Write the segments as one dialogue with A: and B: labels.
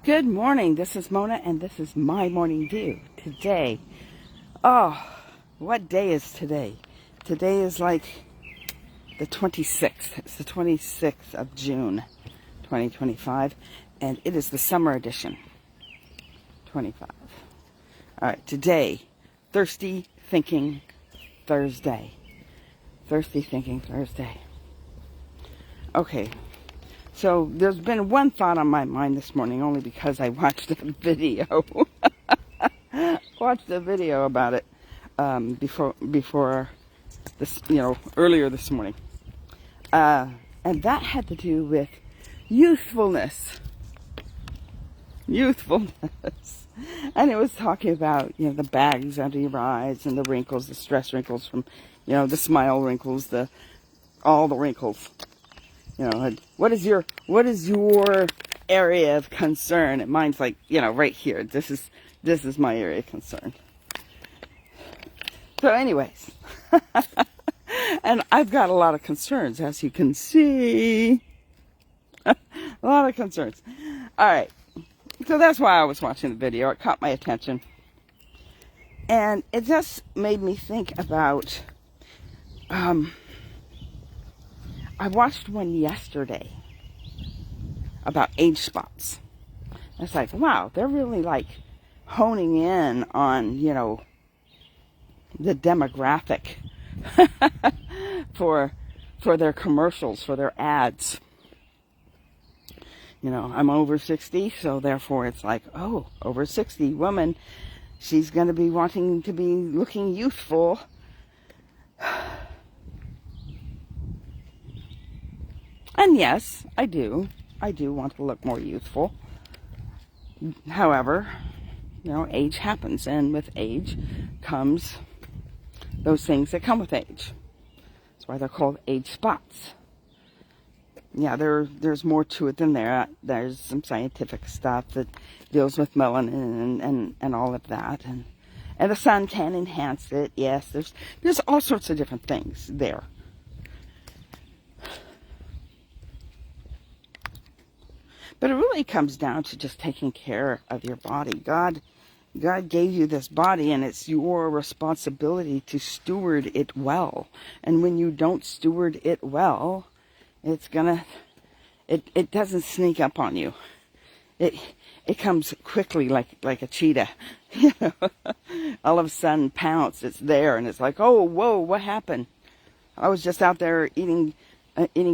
A: Good morning. This is Mona, and this is my morning view today. Oh, what day is today? Today is like the 26th. It's the 26th of June, 2025, and it is the summer edition, 25. All right, today, Thirsty Thinking Thursday. Thirsty Thinking Thursday. Okay. So there's been one thought on my mind this morning, only because I watched a video. Watched a video about it before this, earlier this morning, and that had to do with youthfulness. Youthfulness, and it was talking about the bags under your eyes and the wrinkles, the stress wrinkles from the smile wrinkles, all the wrinkles. What is your area of concern? And mine's like, right here. This is my area of concern. So anyways, and I've got a lot of concerns, as you can see. A lot of concerns. All right. So that's why I was watching the video. It caught my attention. And it just made me think about, I watched one yesterday about age spots. It's like, wow, they're really like honing in on, the demographic for their commercials, for their ads. I'm over 60, so therefore it's like, oh, over 60 woman, she's going to be wanting to be looking youthful. And yes, I do want to look more youthful. However, age happens, and with age comes those things that come with age. That's why they're called age spots. Yeah, there's more to it than that. There's some scientific stuff that deals with melanin and all of that, and the sun can enhance it. Yes, there's all sorts of different things there. But it really comes down to just taking care of your body. God gave you this body, and it's your responsibility to steward it well. And when you don't steward it well, it doesn't sneak up on you. It comes quickly like a cheetah. All of a sudden, pounce, it's there, and it's like, oh, whoa, what happened? I was just out there eating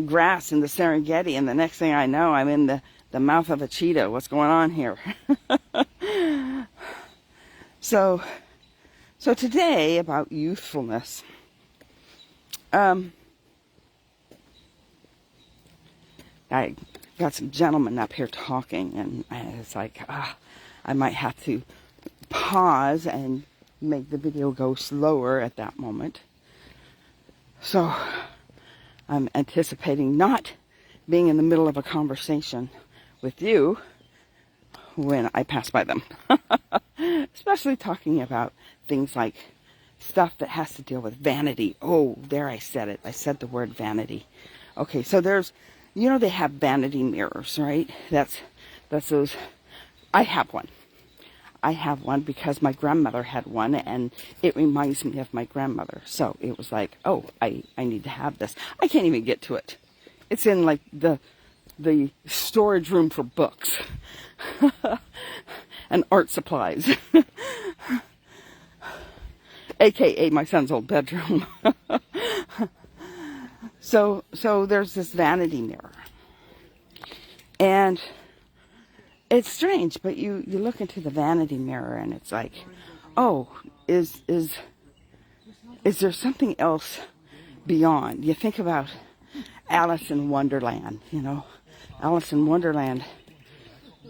A: grass in the Serengeti, and the next thing I know, I'm in the mouth of a cheetah. What's going on here? So today, about youthfulness. I got some gentlemen up here talking, and it's like, I might have to pause and make the video go slower at that moment. So I'm anticipating not being in the middle of a conversation with you when I pass by them. Especially talking about things like stuff that has to deal with vanity. Oh, there I said it. I said the word vanity. Okay, so there's, they have vanity mirrors, right? That's those. I have one. I have one because my grandmother had one, and it reminds me of my grandmother. So it was like, oh, I need to have this. I can't even get to it. It's in like the storage room for books and art supplies, aka my son's old bedroom. So there's this vanity mirror, and it's strange, but you look into the vanity mirror, and it's like, oh, is there something else beyond? You think about Alice in Wonderland, Alice in Wonderland,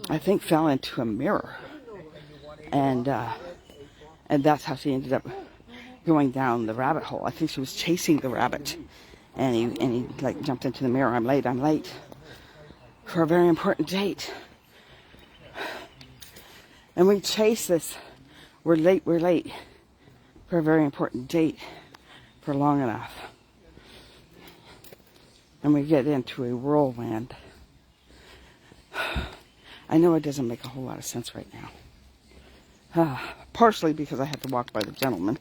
A: I think, fell into a mirror, and that's how she ended up going down the rabbit hole. I think she was chasing the rabbit, and he like jumped into the mirror. I'm late for a very important date. And we chase this, we're late for a very important date for long enough. And we get into a whirlwind. I know it doesn't make a whole lot of sense right now. Partially because I have to walk by the gentleman,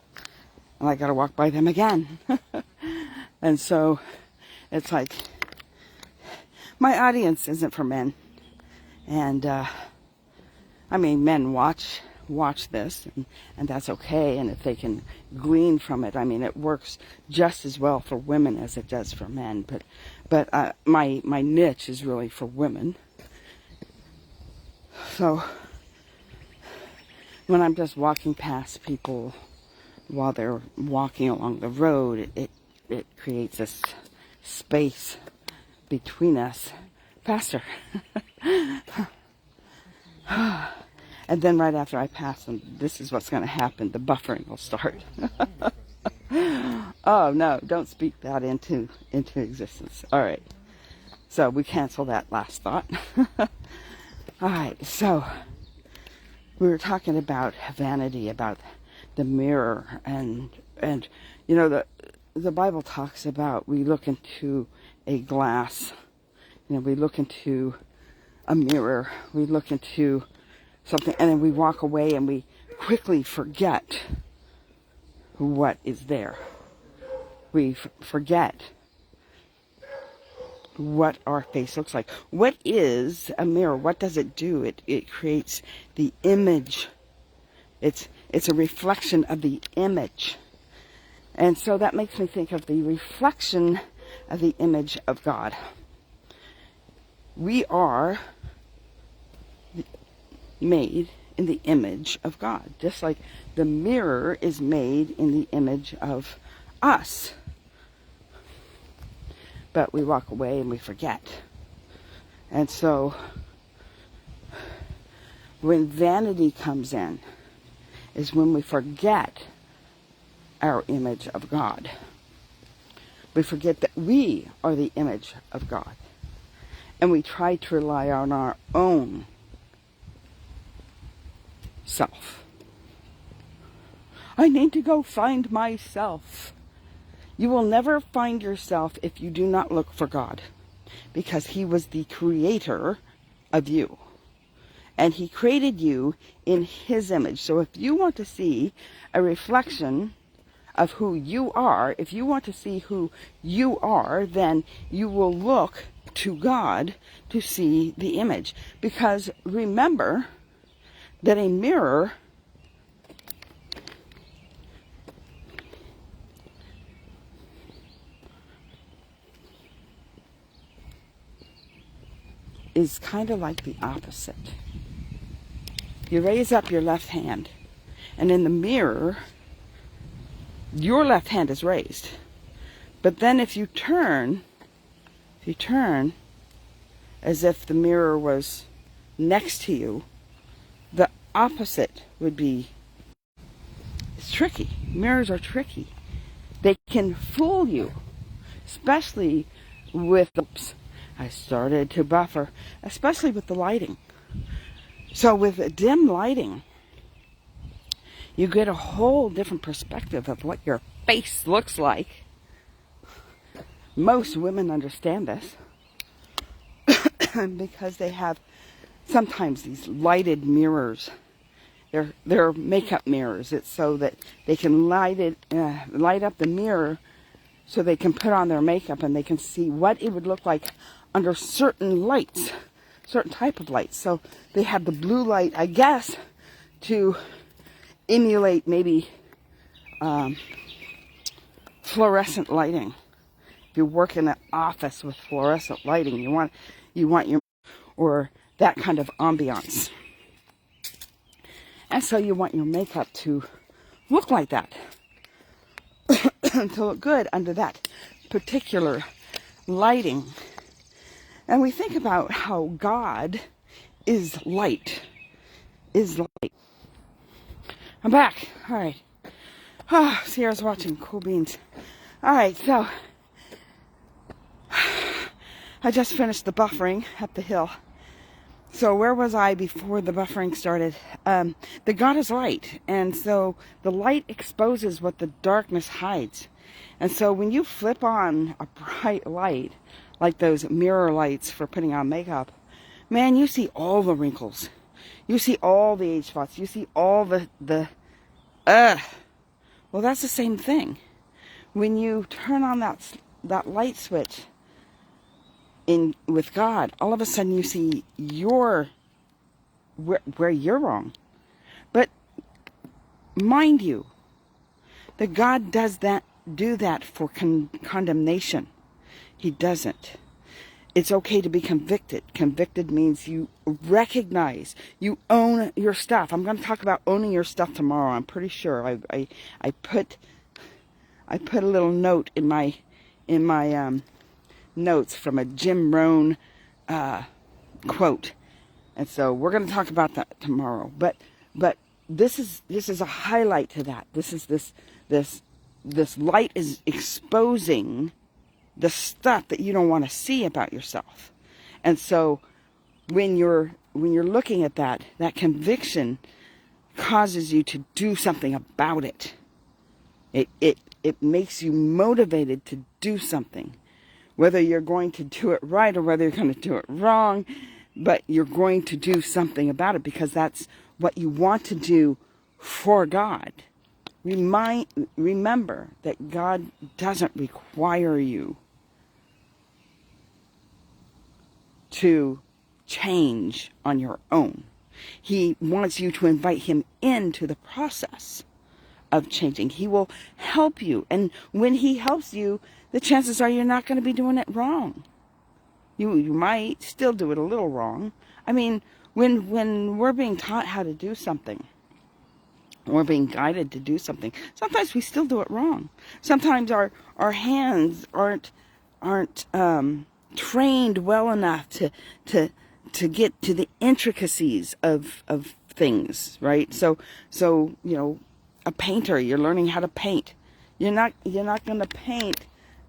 A: and I got to walk by them again. And so it's like, my audience isn't for men. And I mean, men watch this, and that's okay. And if they can glean from it, I mean, it works just as well for women as it does for men. But my niche is really for women. So when I'm just walking past people while they're walking along the road, it creates this space between us faster. And then right after I pass them, this is what's going to happen. The buffering will start. Oh, no, don't speak that into existence. All right. So we cancel that last thought. All right. So we were talking about vanity, about the mirror. And you know, the Bible talks about we look into a glass. You know, we look into a mirror. We look into something, and then we walk away and we quickly forget what is there. We forget what our face looks like. What is a mirror? What does it do? It creates the image. It's a reflection of the image. And so that makes me think of the reflection of the image of God. We are made in the image of God, just like the mirror is made in the image of us. But we walk away and we forget. And so when vanity comes in is when we forget our image of God. We forget that we are the image of God. And we try to rely on our own self. I need to go find myself. You will never find yourself if you do not look for God, because He was the creator of you. And He created you in His image. So if you want to see a reflection of who you are, if you want to see who you are, then you will look to God to see the image. Because remember that a mirror is kind of like the opposite. You raise up your left hand, and in the mirror, your left hand is raised. But then if you turn as if the mirror was next to you, the opposite would be, it's tricky. Mirrors are tricky. They can fool you, especially with, oops, I started to buffer, especially with the lighting. So with dim lighting, you get a whole different perspective of what your face looks like. Most women understand this because they have sometimes these lighted mirrors. They're makeup mirrors. It's so that they can light up the mirror so they can put on their makeup and they can see what it would look like under certain lights, certain type of lights. So they have the blue light, I guess, to emulate maybe fluorescent lighting. If you work in an office with fluorescent lighting, you want your, or that kind of ambiance. And so you want your makeup to look like that. To look good under that particular lighting. And we think about how God is light. I'm back. All right. Oh, Sierra's watching Cool Beans. All right, so I just finished the buffering up the hill. So where was I before the buffering started? The God is light, and so the light exposes what the darkness hides. And so when you flip on a bright light, like those mirror lights for putting on makeup, man, you see all the wrinkles. You see all the age spots. You see all well, that's the same thing. When you turn on that light switch with God, all of a sudden you see where you're wrong. But mind you, that God does do that for condemnation. He doesn't. It's okay to be convicted. Convicted means you recognize, you own your stuff. I'm going to talk about owning your stuff tomorrow. I'm pretty sure. I put a little note in my notes from a Jim Rohn quote, and so we're going to talk about that tomorrow. But this is a highlight to that. This light is exposing the stuff that you don't want to see about yourself. And so when you're looking at that conviction causes you to do something about it. It makes you motivated to do something. Whether you're going to do it right or whether you're going to do it wrong, but you're going to do something about it because that's what you want to do for God. Remember that God doesn't require you to change on your own. He wants you to invite him into the process of changing. He will help you. And when he helps you, the chances are you're not going to be doing it wrong. You might still do it a little wrong. I mean, when we're being taught how to do something, we're being guided to do something, sometimes we still do it wrong. Sometimes our hands aren't trained well enough to get to the intricacies of things, right? So a painter, you're learning how to paint. You're not going to paint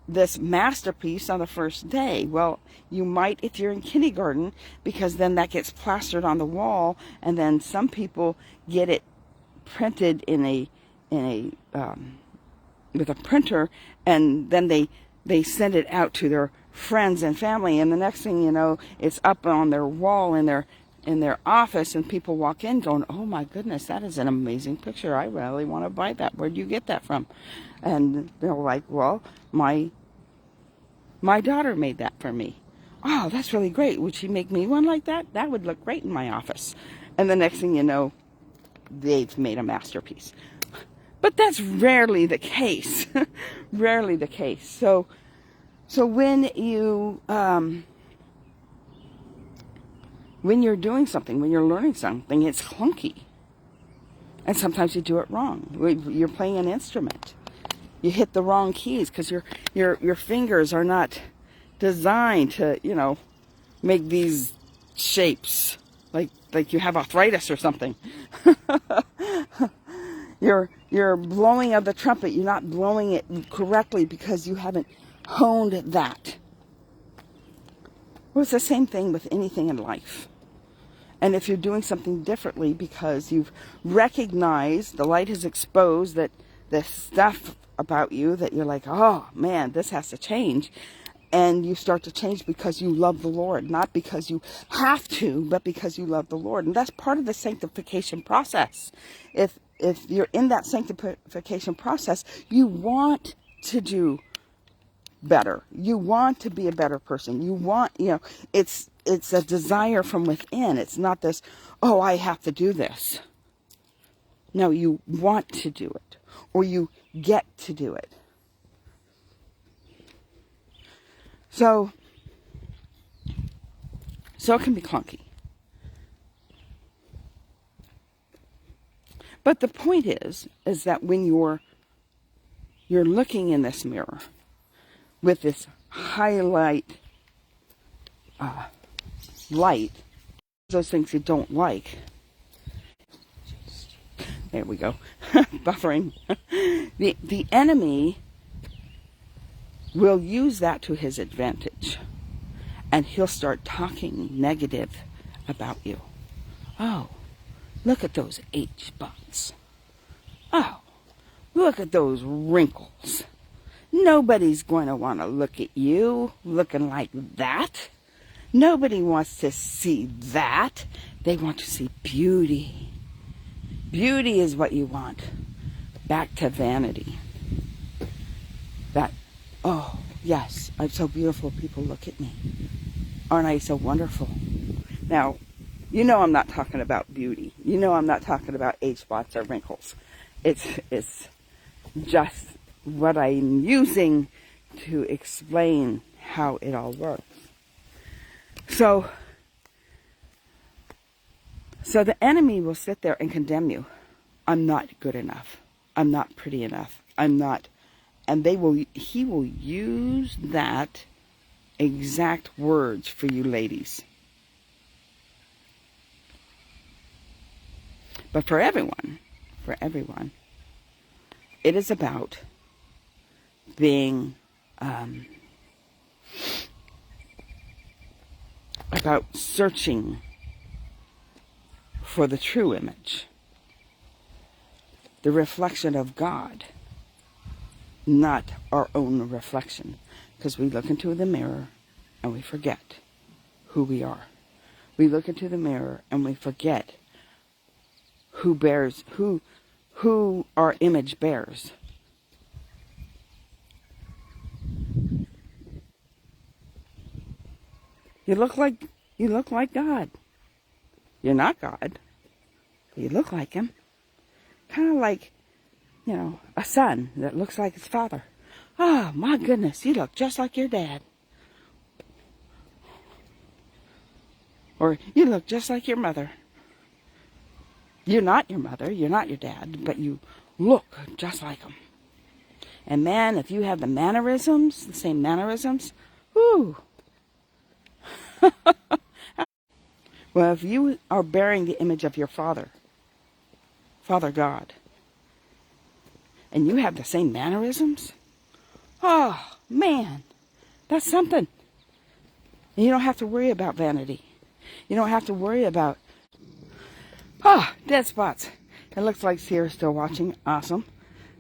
A: this masterpiece on the first day. Well, you might if you're in kindergarten, because then that gets plastered on the wall, and then some people get it printed with a printer, and then they send it out to their friends and family, and the next thing you know, it's up on their wall in their office, and people walk in going, "Oh my goodness, that is an amazing picture. I really want to buy that. Where'd you get that from?" And they're like, "Well, my daughter made that for me." "Oh, that's really great. Would she make me one like that? That would look great in my office." And the next thing you know, they've made a masterpiece. But that's rarely the case. Rarely the case. So when you're doing something, when you're learning something, it's clunky. And sometimes you do it wrong. You're playing an instrument. You hit the wrong keys because your fingers are not designed to, make these shapes like you have arthritis or something. You're blowing of the trumpet. You're not blowing it correctly because you haven't honed that. Well, it's the same thing with anything in life. And if you're doing something differently because you've recognized, the light has exposed that the stuff about you that you're like, "Oh man, this has to change," and you start to change because you love the Lord, not because you have to, but because you love the Lord. And that's part of the sanctification process. If you're in that sanctification process, you want to do better. You want to be a better person. You want, it's a desire from within. It's not this, "Oh, I have to do this." No, you want to do it, or you get to do it. So it can be clunky. But the point is that when you're looking in this mirror with this highlight light, those things you don't like. There we go. Buffering. The enemy will use that to his advantage. And he'll start talking negative about you. "Oh, look at those age spots. Oh, look at those wrinkles. Nobody's going to want to look at you looking like that. Nobody wants to see that. They want to see beauty. Beauty is what you want. Back to vanity. That, oh, yes, I'm so beautiful. People look at me. Aren't I so wonderful? Now, you know I'm not talking about beauty. You know I'm not talking about age spots or wrinkles. It's just what I'm using to explain how it all works. So the enemy will sit there and condemn you. I'm not good enough. I'm not pretty enough. I'm not, and he will use that exact words for you ladies. But for everyone, it is about being, about searching for the true image, the reflection of God, not our own reflection. Because we look into the mirror and we forget who we are. We look into the mirror and we forget who our image bears. You look like God. You're not God. You look like him. Kind of like, a son that looks like his father. Oh, my goodness, you look just like your dad. Or you look just like your mother. You're not your mother, you're not your dad, but you look just like them. And man, if you have the mannerisms, the same mannerisms, whoo. Well, if you are bearing the image of your Father God, and you have the same mannerisms, oh, man, that's something. And you don't have to worry about vanity. You don't have to worry about, dead spots. It looks like Sierra's still watching. Awesome.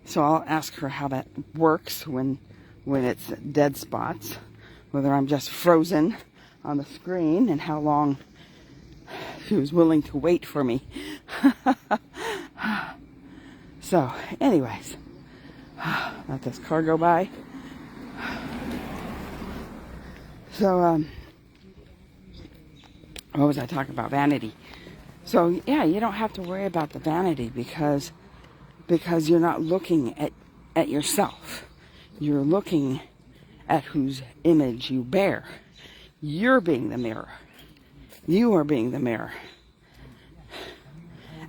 A: So I'll ask her how that works when it's dead spots, whether I'm just frozen on the screen and how long she was willing to wait for me. So, anyways, let this car go by. So, what was I talking about? Vanity. So, yeah, you don't have to worry about the vanity because you're not looking at yourself. You're looking at whose image you bear. You're being the mirror. You are being the mirror.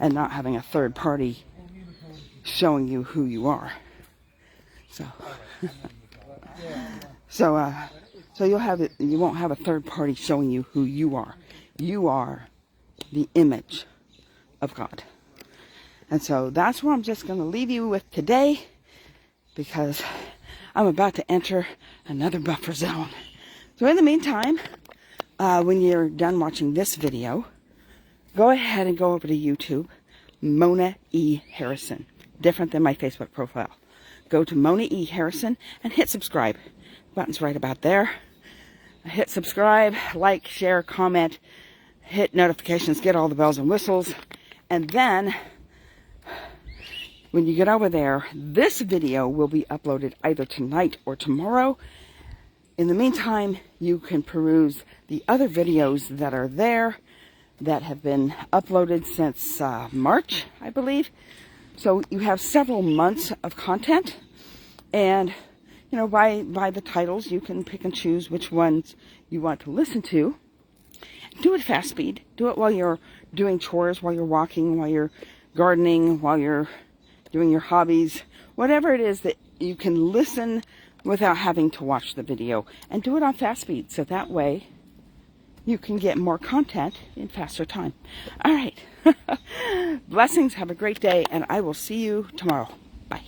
A: And not having a third party showing you who you are. So, so you won't have a third party showing you who you are. You are the image of God. And so that's what I'm just going to leave you with today, because I'm about to enter another buffer zone. So in the meantime, when you're done watching this video, go ahead and go over to YouTube, Mona E. Harrison. Different than my Facebook profile. Go to Mona E. Harrison and hit subscribe. The button's right about there. Hit subscribe, like, share, comment, hit notifications, get all the bells and whistles. And then, when you get over there, this video will be uploaded either tonight or tomorrow. In the meantime, you can peruse the other videos that are there that have been uploaded since March, I believe. So you have several months of content, and by the titles you can pick and choose which ones you want to listen to. Do it fast speed. Do it while you're doing chores, while you're walking, while you're gardening, while you're doing your hobbies, whatever it is that you can listen without having to watch the video, and do it on fast speed so that way you can get more content in faster time. All right. Blessings. Have a great day, and I will see you tomorrow. Bye.